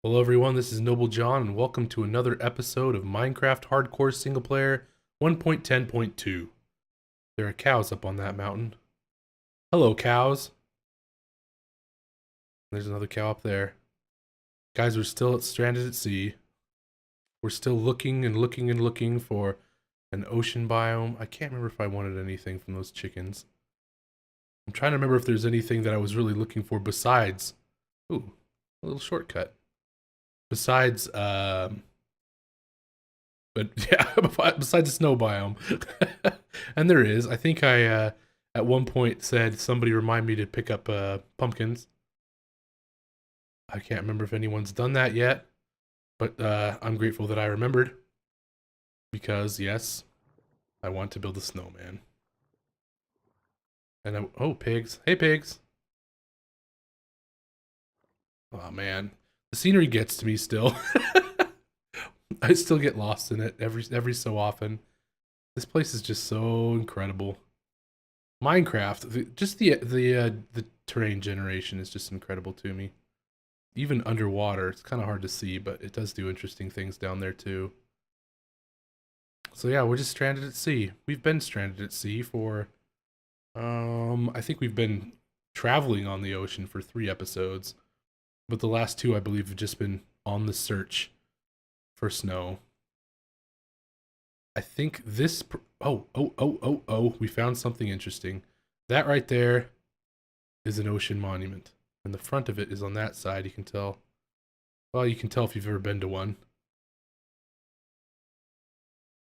Hello everyone, this is Nob1e J0n and welcome to another episode of Minecraft Hardcore Single Player 1.10.2. There are cows up on that mountain. Hello cows. There's another cow up there. Guys, we're still stranded at sea. We're still looking and looking and looking for an ocean biome. I can't remember if I wanted anything from those chickens. I'm trying to remember if there's anything that I was really looking for besides... Ooh, a little shortcut. Besides, but yeah, besides the snow biome. And there is. I think I, at one point said somebody remind me to pick up, pumpkins. I can't remember if anyone's done that yet, but, I'm grateful that I remembered. Because, yes, I want to build a snowman. And oh, pigs. Hey, pigs. Oh, man. The scenery gets to me still. I still get lost in it every so often. This place is just so incredible. Minecraft, the terrain generation is just incredible to me. Even underwater, it's kind of hard to see, but it does do interesting things down there too. So yeah, we're just stranded at sea. We've been stranded at sea for, I think we've been traveling on the ocean for 3 episodes, but the last 2 I believe have just been on the search for snow. I think this, oh, we found something interesting. That right there is an ocean monument. And the front of it is on that side, you can tell. Well, you can tell if you've ever been to one.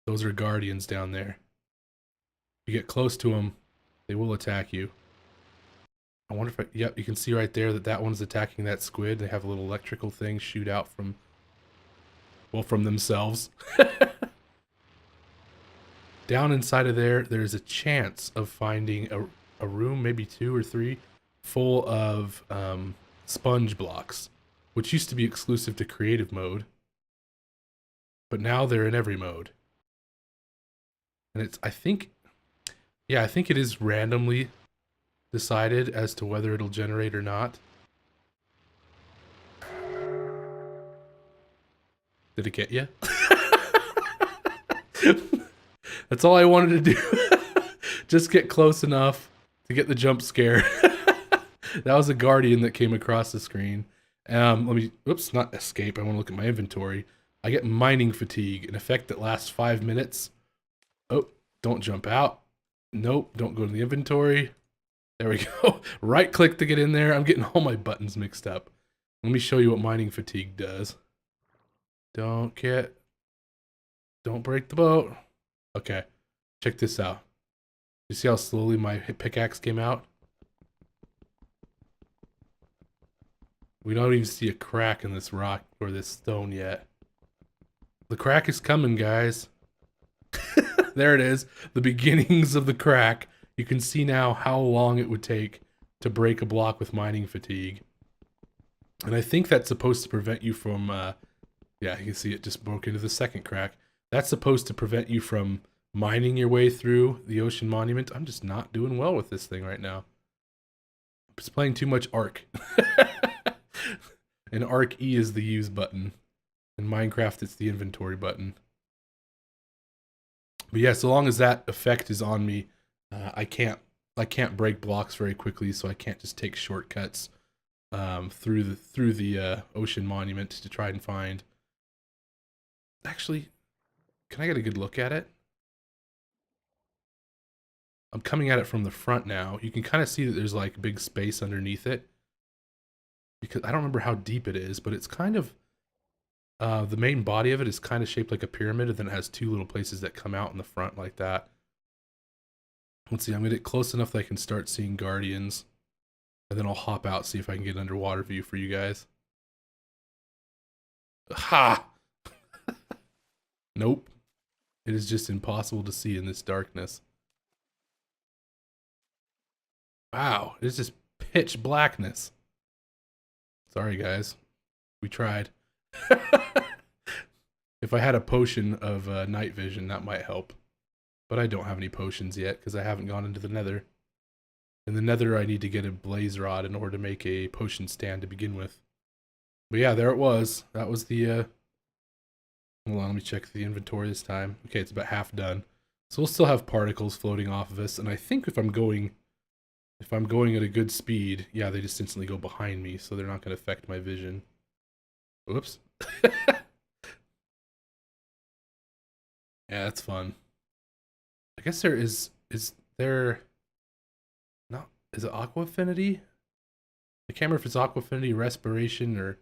Those are guardians down there. If you get close to them, they will attack you. I wonder if yep, you can see right there that that one's attacking that squid. They have a little electrical thing shoot out from, well, from themselves. Down inside of there, there's a chance of finding a room, maybe 2 or 3, full of sponge blocks, which used to be exclusive to creative mode, but now they're in every mode. And it's, I think it is randomly decided as to whether it'll generate or not. Did it get you? That's all I wanted to do. Just get close enough to get the jump scare. That was a guardian that came across the screen. Let me, oops, not escape. I want to look at my inventory. I get mining fatigue, an effect that lasts 5 minutes. Oh, don't jump out. Nope, don't go to the inventory. There we go. Right click to get in there. I'm getting all my buttons mixed up. Let me show you what mining fatigue does. Don't break the boat. Okay, check this out. You see how slowly my pickaxe came out? We don't even see a crack in this rock or this stone yet. The crack is coming, guys. There it is. The beginnings of the crack. You can see now how long it would take to break a block with mining fatigue. And I think that's supposed to prevent you from, yeah, you can see it just broke into the second crack. That's supposed to prevent you from mining your way through the ocean monument. I'm just not doing well with this thing right now. I'm just playing too much Ark. And Ark E is the use button. In Minecraft, it's the inventory button. But yeah, so long as that effect is on me, I can't break blocks very quickly, so I can't just take shortcuts through the ocean monument to try and find. Actually, can I get a good look at it? I'm coming at it from the front now. You can kind of see that there's like big space underneath it. Because I don't remember how deep it is, but it's kind of, the main body of it is kind of shaped like a pyramid, and then it has 2 little places that come out in the front like that. Let's see, I'm gonna get close enough that I can start seeing guardians. And then I'll hop out, see if I can get an underwater view for you guys. Ha! Nope. It is just impossible to see in this darkness. Wow, it's just pitch blackness. Sorry, guys. We tried. If I had a potion of night vision, that might help. But I don't have any potions yet, because I haven't gone into the nether. In the nether, I need to get a blaze rod in order to make a potion stand to begin with. But yeah, there it was. That was the hold on, let me check the inventory this time. Okay, it's about half done. So we'll still have particles floating off of us, and I think if I'm going at a good speed, yeah, they just instantly go behind me, so they're not going to affect my vision. Whoops. Yeah, that's fun. I guess there is there not is it aqua affinity? I can't remember if it's aqua affinity, respiration, or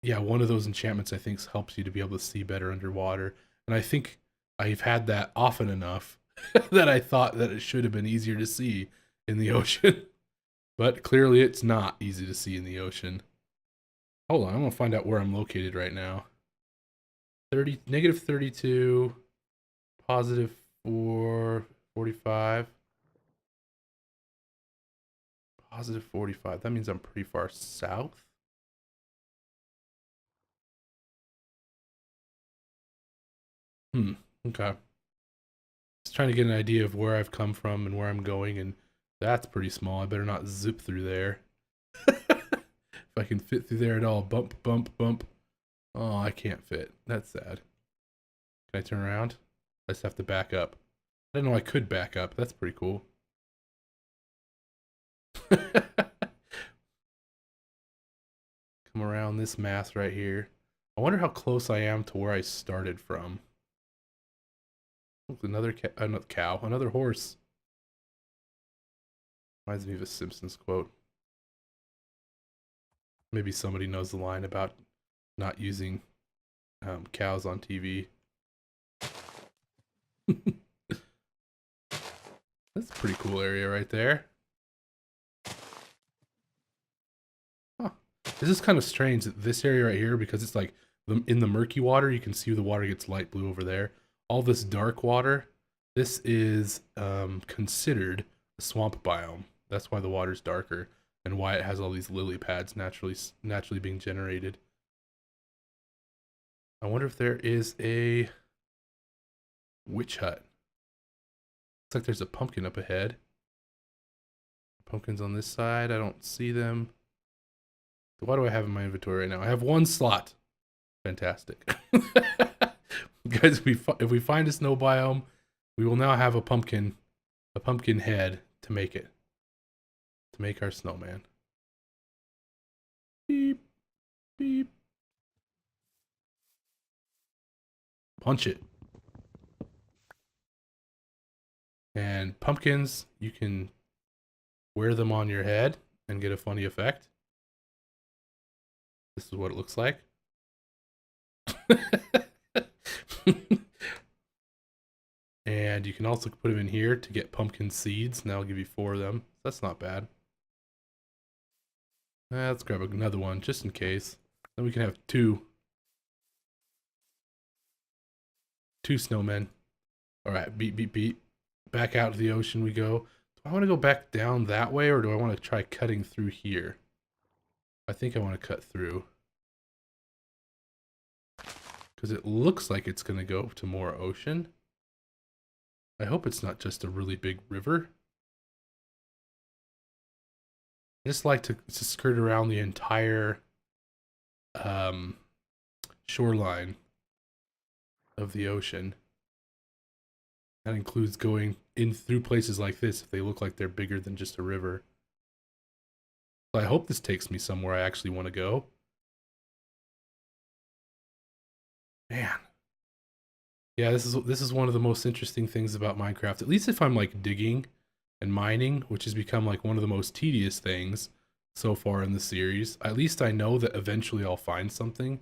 yeah, one of those enchantments I think helps you to be able to see better underwater. And I think I've had that often enough that I thought that it should have been easier to see in the ocean. But clearly it's not easy to see in the ocean. Hold on, I'm gonna find out where I'm located right now. 30 negative 32, positive 4, 45, positive 45. That means I'm pretty far south. Okay. Just trying to get an idea of where I've come from and where I'm going, and that's pretty small. I better not zip through there. If I can fit through there at all. Bump, bump, bump. Oh, I can't fit. That's sad. Can I turn around? I just have to back up. I didn't know I could back up. That's pretty cool. Come around this mass right here. I wonder how close I am to where I started from. Look, another cow, another horse. Reminds me of a Simpsons quote. Maybe somebody knows the line about not using cows on TV. That's a pretty cool area right there. Huh. This is kind of strange that this area right here, because it's like in the murky water, you can see the water gets light blue over there. All this dark water, this is considered a swamp biome. That's why the water's darker and why it has all these lily pads naturally being generated. I wonder if there is a witch hut. Looks like there's a pumpkin up ahead. Pumpkins on this side. I don't see them. What do I have in my inventory right now? I have one slot. Fantastic. Guys, if we find a snow biome, we will now have a pumpkin head to make it. To make our snowman. Beep. Beep. Punch it. And pumpkins, you can wear them on your head and get a funny effect. This is what it looks like. And you can also put them in here to get pumpkin seeds, and that'll give you 4 of them. That's not bad. Let's grab another one just in case. Then we can have two snowmen. All right, beep, beep, beep. Back out to the ocean we go. Do I want to go back down that way, or do I want to try cutting through here? I think I want to cut through. Because it looks like it's going to go to more ocean. I hope it's not just a really big river. I just like to skirt around the entire shoreline of the ocean. That includes going in through places like this if they look like they're bigger than just a river. So I hope this takes me somewhere I actually want to go. Man. Yeah, this is one of the most interesting things about Minecraft. At least if I'm like digging and mining, which has become like one of the most tedious things so far in the series. At least I know that eventually I'll find something.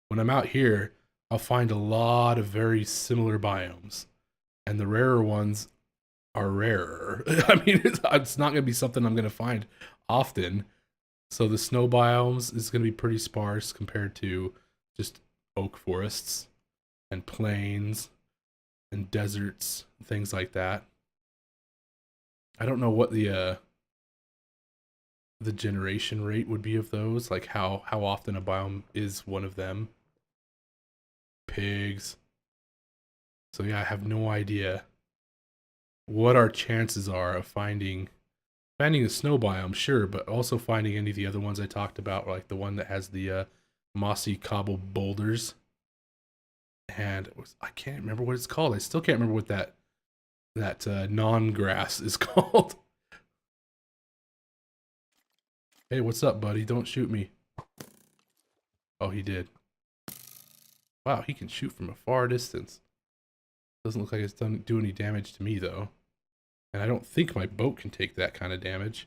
When I'm out here, I'll find a lot of very similar biomes. And the rarer ones are rarer. I mean, it's not going to be something I'm going to find often. So the snow biomes is going to be pretty sparse compared to just oak forests and plains and deserts, things like that. I don't know what the generation rate would be of those, like how often a biome is one of them. Pigs. So yeah, I have no idea what our chances are of finding Finding a snow biome, sure, but also finding any of the other ones I talked about, like the one that has the mossy cobble boulders. And I can't remember what it's called. I still can't remember what that non-grass is called. Hey, what's up, buddy? Don't shoot me. Oh, he did. Wow, he can shoot from a far distance. Doesn't look like it's done do any damage to me though. And I don't think my boat can take that kind of damage.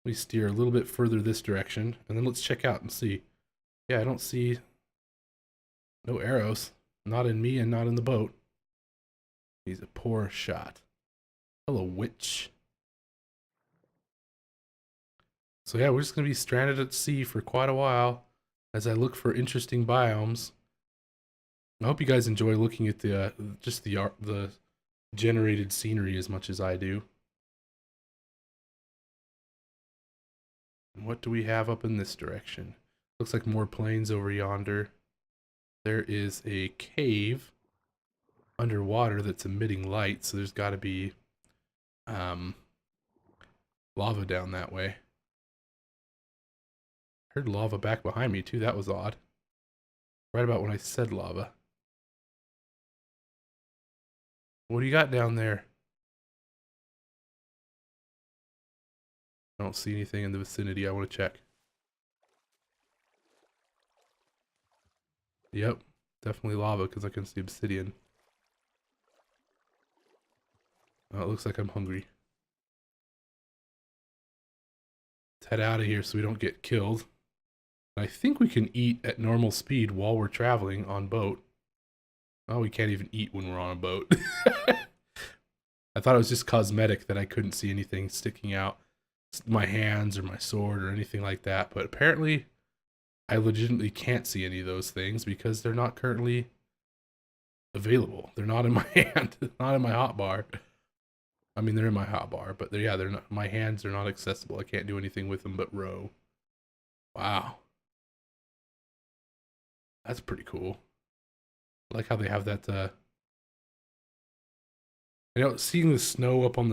Let me steer a little bit further this direction, and then let's check out and see. Yeah, I don't see no arrows. Not in me and not in the boat. He's a poor shot. Hello, witch. So yeah, we're just gonna be stranded at sea for quite a while as I look for interesting biomes. I hope you guys enjoy looking at the just the art, the generated scenery as much as I do. And what do we have up in this direction? Looks like more plains over yonder. There is a cave underwater that's emitting light, so there's got to be lava down that way. Heard lava back behind me too. That was odd. Right about when I said lava. What do you got down there? I don't see anything in the vicinity. I want to check. Yep, definitely lava because I can see obsidian. Oh, it looks like I'm hungry. Let's head out of here so we don't get killed. I think we can eat at normal speed while we're traveling on boat. Oh, we can't even eat when we're on a boat. I thought it was just cosmetic that I couldn't see anything sticking out, my hands or my sword or anything like that, but apparently I legitimately can't see any of those things because they're not currently available. They're not in my hand, not in my hotbar. I mean, they're in my hotbar, but they're not. My hands are not accessible. I can't do anything with them but row. Wow, that's pretty cool. I like how they have that. Seeing the snow up on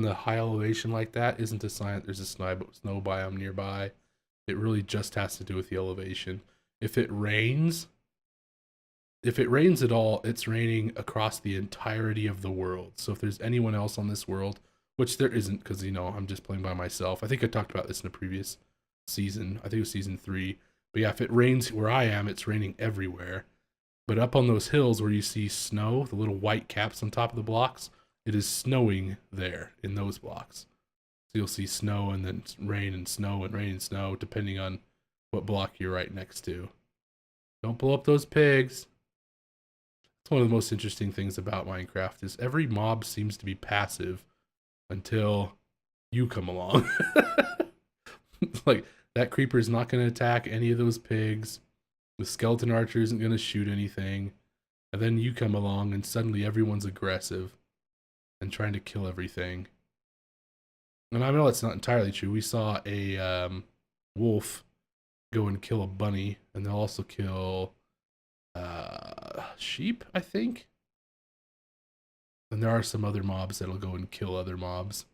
the high elevation like that isn't a sign that there's a snow biome nearby. It really just has to do with the elevation. If it rains at all, it's raining across the entirety of the world. So if there's anyone else on this world, which there isn't because, I'm just playing by myself. I think I talked about this in a previous season. I think it was season 3. But yeah, if it rains where I am, it's raining everywhere. But up on those hills where you see snow, the little white caps on top of the blocks, it is snowing there in those blocks. So you'll see snow and then rain and snow and rain and snow, depending on what block you're right next to. Don't blow up those pigs. It's one of the most interesting things about Minecraft is every mob seems to be passive until you come along. Like, that creeper is not going to attack any of those pigs. The skeleton archer isn't going to shoot anything. And then you come along and suddenly everyone's aggressive and trying to kill everything. And I know that's not entirely true. We saw a wolf go and kill a bunny, and they'll also kill sheep, I think. And there are some other mobs that'll go and kill other mobs.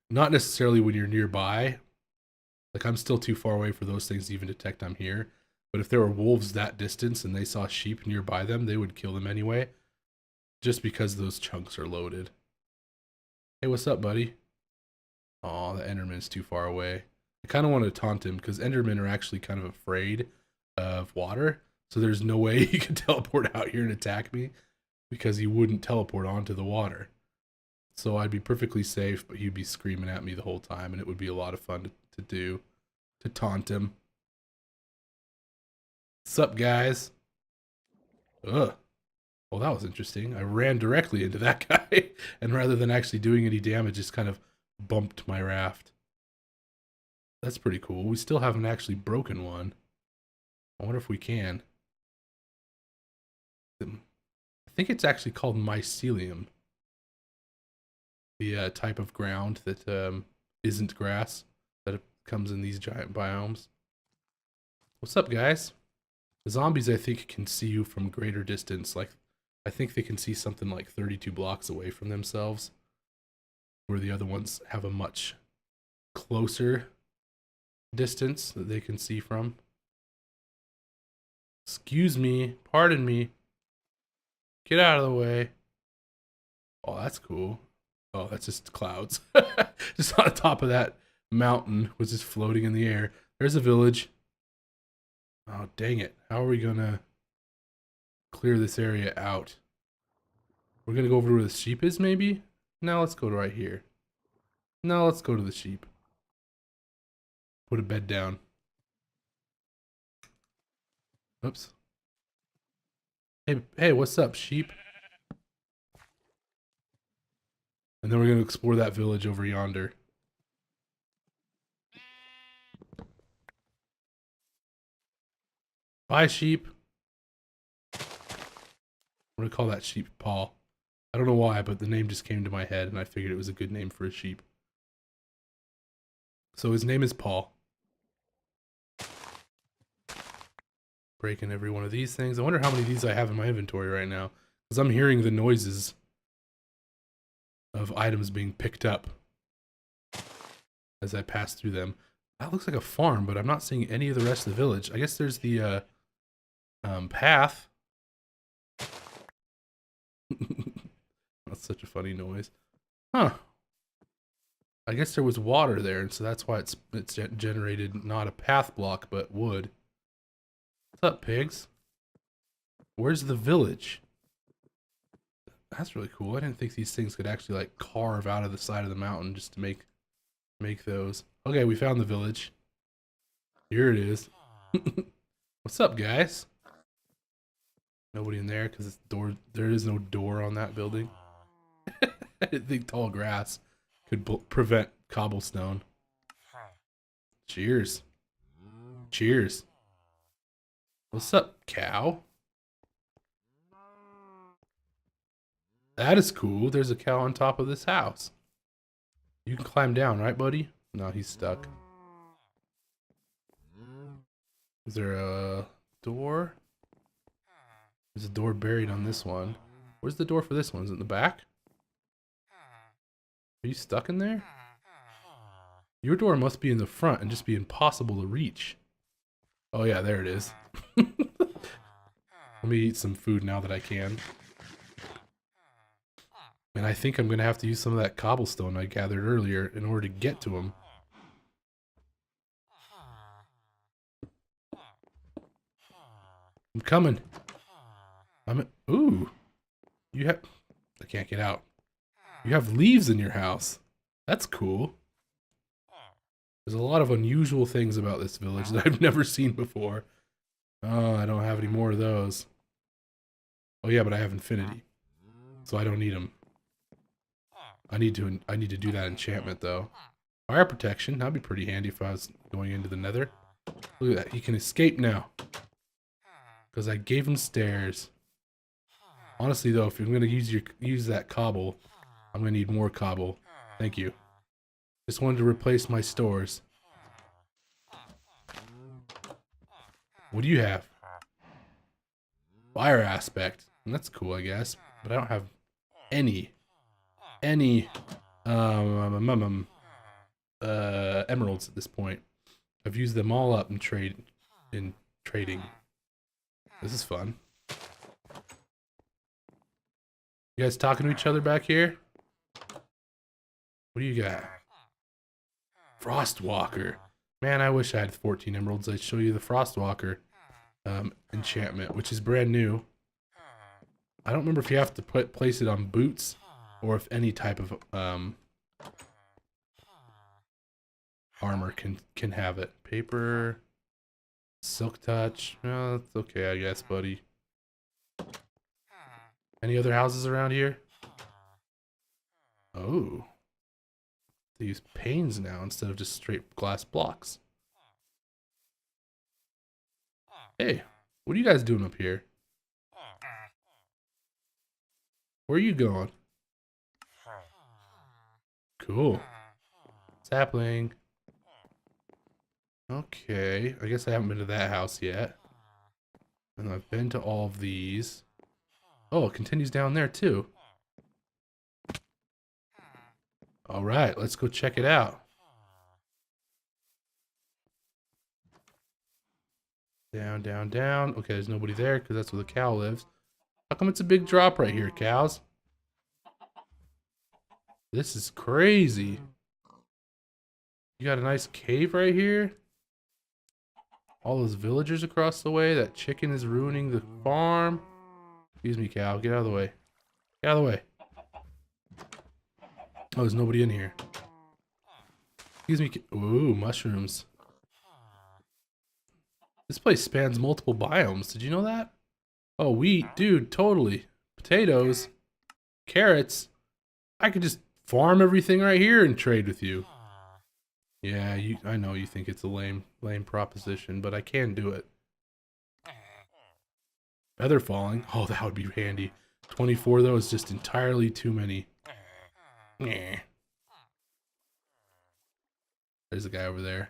Not necessarily when you're nearby. Like, I'm still too far away for those things to even detect I'm here. But if there were wolves that distance and they saw sheep nearby them, they would kill them anyway. Just because those chunks are loaded. Hey, what's up, buddy? Aw, the Enderman's too far away. I kind of want to taunt him because Endermen are actually kind of afraid of water. So there's no way he could teleport out here and attack me because he wouldn't teleport onto the water. So I'd be perfectly safe, but he'd be screaming at me the whole time, and it would be a lot of fun to do, to taunt him. Sup, guys? Ugh. Well, that was interesting. I ran directly into that guy, and rather than actually doing any damage, just kind of bumped my raft. That's pretty cool. We still haven't actually broken one. I wonder if we can. I think it's actually called mycelium. The type of ground that isn't grass, that comes in these giant biomes. What's up, guys? The zombies, I think, can see you from greater distance. Like, I think they can see something like 32 blocks away from themselves. where the other ones have a much closer distance that they can see from. Excuse me, pardon me. Get out of the way. Oh, that's cool. Oh, that's just clouds. Just on the top of that mountain was just floating in the air. There's a village. Oh, dang it. How are we gonna clear this area out? We're gonna go over to where the sheep is, maybe? No, let's go to right here. No, let's go to the sheep. Put a bed down. Oops. Hey, what's up, sheep? And then we're gonna explore that village over yonder. Bye, sheep. I'm gonna call that sheep Paul. I don't know why, but the name just came to my head and I figured it was a good name for a sheep. So his name is Paul. Breaking every one of these things. I wonder how many of these I have in my inventory right now. Because I'm hearing the noises of items being picked up as I pass through them. That looks like a farm, but I'm not seeing any of the rest of the village. I guess there's the path. That's such a funny noise. Huh. I guess there was water there, and so that's why it's generated not a path block, but wood. What's up, pigs? Where's the village? That's really cool. I didn't think these things could actually like carve out of the side of the mountain just to make those. Okay, we found the village. Here it is. What's up, guys? Nobody in there because there is no door on that building. I didn't think tall grass could prevent cobblestone. Cheers. Cheers. What's up, cow? That is cool. There's a cow on top of this house. You can climb down, right, buddy? No, he's stuck. Is there a door? There's a door buried on this one. Where's the door for this one? Is it in the back? Are you stuck in there? Your door must be in the front and just be impossible to reach. Oh yeah, there it is. Let me eat some food now that I can. And I think I'm going to have to use some of that cobblestone I gathered earlier in order to get to him. I'm coming. Ooh. I can't get out. You have leaves in your house. That's cool. There's a lot of unusual things about this village that I've never seen before. Oh, I don't have any more of those. Oh yeah, but I have infinity. So I don't need them. I need to do that enchantment though. Fire protection, that'd be pretty handy if I was going into the nether. Look at that, he can escape now. Because I gave him stairs. Honestly though, if you're gonna use that cobble, I'm gonna need more cobble. Thank you. Just wanted to replace my stores. What do you have? Fire aspect. And that's cool, I guess. But I don't have any emeralds at this point. I've used them all up in trading. This is fun. You guys talking to each other back here? What do you got? Frostwalker. Man, I wish I had 14 emeralds. I'd show you the Frostwalker enchantment, which is brand new. I don't remember if you have to place it on boots or if any type of armor can have it. Paper, silk touch. Oh, that's okay, I guess, buddy. Any other houses around here? Oh. They use panes now instead of just straight glass blocks. Hey, what are you guys doing up here? Where are you going? Cool. Sapling. Okay, I guess I haven't been to that house yet. And I've been to all of these. Oh, it continues down there too. All right, let's go check it out. Down, down, down. Okay, there's nobody there because that's where the cow lives. How come it's a big drop right here, cows? This is crazy. You got a nice cave right here. All those villagers across the way. That chicken is ruining the farm. Excuse me, cow. Get out of the way. Get out of the way. Oh, there's nobody in here. Excuse me. Ooh, mushrooms. This place spans multiple biomes. Did you know that? Oh, wheat. Dude, totally. Potatoes. Carrots. I could just farm everything right here and trade with you. Yeah, I know you think it's a lame proposition, but I can do it. Feather falling. Oh, that would be handy. 24 though is just entirely too many. Nah. There's a guy over there.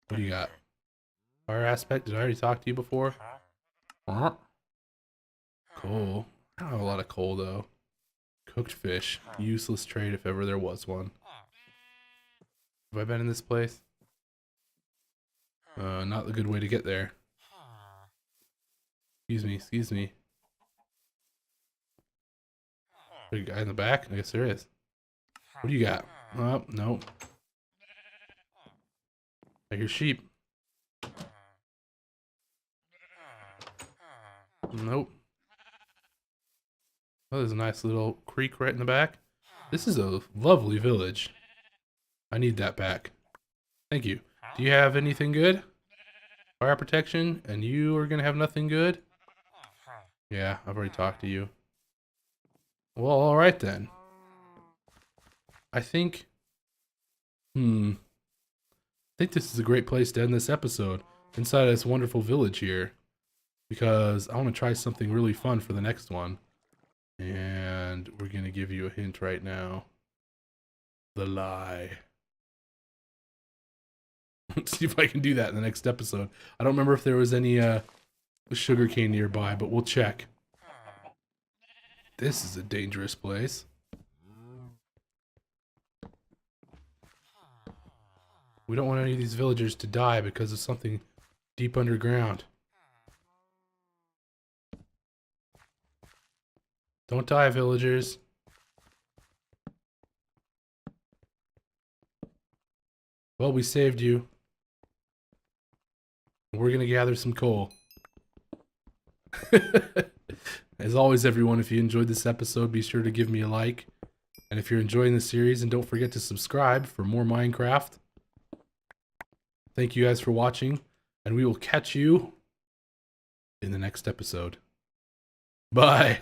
What do you got? Fire aspect? Did I already talk to you before? Coal. I don't have a lot of coal though. Cooked fish. Useless trade if ever there was one. Have I been in this place? Not the good way to get there. Excuse me, excuse me. There's a guy in the back? I guess there is. What do you got? Oh, no. I hear sheep. Nope. Oh, there's a nice little creek right in the back. This is a lovely village. I need that back. Thank you. Do you have anything good? Fire protection? And you are going to have nothing good? Yeah, I've already talked to you. Well, alright then. I think... I think this is a great place to end this episode. Inside this wonderful village here. Because I want to try something really fun for the next one. And we're going to give you a hint right now. The lie. Let's see if I can do that in the next episode. I don't remember if there was any sugarcane nearby, but we'll check. This is a dangerous place. We don't want any of these villagers to die because of something deep underground. Don't die, villagers. Well, we saved you. We're gonna gather some coal. As always, everyone, if you enjoyed this episode, be sure to give me a like. And if you're enjoying the series, and don't forget to subscribe for more Minecraft. Thank you guys for watching, and we will catch you in the next episode. Bye.